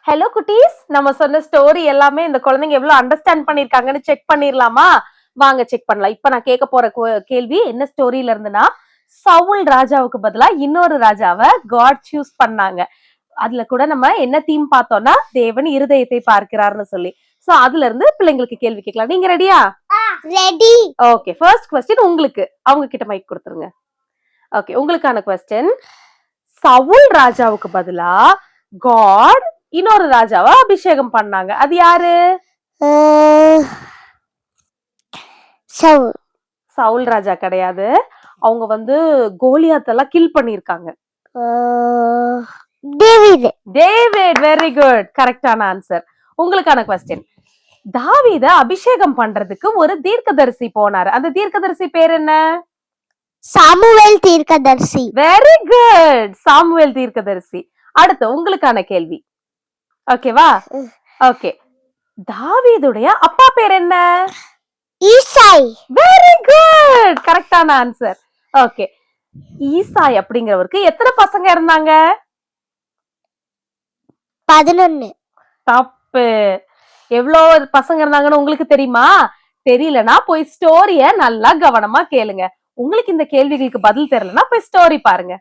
Hello குட்டீஸ், நம்ம சொன்ன ஸ்டோரி எல்லாமே இந்த குழந்தைங்க எவ்வளவு அண்டர்ஸ்டாண்ட் பண்ணிருக்காங்கன்னு செக் பண்ணிரலாமா? வாங்க செக் பண்ணலாம். இப்ப நான் கேட்க போற கேள்வி என்ன ஸ்டோரியில இருந்துன்னா, சவுல் ராஜாவுக்கு பதிலா இன்னொரு ராஜாவை காட் சூஸ் பண்ணாங்க. அதுல கூட நம்ம என்ன தீம் பார்த்தோம்னா, தேவன் இருதயத்தை பார்க்கிறார்னு சொல்லி. சோ அதுல இருந்து பிள்ளைங்களுக்கு கேள்வி கேட்கலாம். நீங்க ரெடியா? ரெடி. ஓகே, ஃபர்ஸ்ட் क्वेश्चन உங்களுக்கு. அவங்க கிட்ட மைக் கொடுத்துருங்க. ஓகே, உங்களுக்கான क्वेश्चन. சவுல் ராஜாவுக்கு பதிலா காட் இன்னொரு ராஜாவை அபிஷேகம் பண்ணாங்க. அது யாரு? சவுல் ராஜா கிடையாது. அவங்க கோலியாத் எல்லாம் கில் பண்ணிருக்காங்க. டேவிட். டேவிட், வெரி குட், கரெக்டான ஆன்சர். உங்களுக்கான क्वेश्चन. தாவீத அபிஷேகம் பண்றதுக்கு ஒரு தீர்க்கதரிசி போனாரு. அந்த தீர்க்கதரிசி பேர் என்ன? சாமுவேல் தீர்க்கதரிசி. வெரி குட், சாமுவேல் தீர்க்கதரிசி. அடுத்து உங்களுக்கான கேள்வி. ஓகேவா? ஓகே. தாவீதுடைய அப்பா பேர் என்ன? ஈசாய். வெரி குட், கரெக்டான ஆன்சர். ஓகே. ஈசாய் அப்படிங்கிறவருக்கு எத்தனை பசங்க இருந்தாங்க? 11. தப்பு. எவ்வளவு பசங்க இருந்தாங்கன்னு உங்களுக்கு தெரியுமா? தெரியலனா போய் ஸ்டோரிய நல்லா கவனமா கேளுங்க. உங்களுக்கு இந்த கேள்விகளுக்கு பதில் தெரியலனா போய் ஸ்டோரி பாருங்க.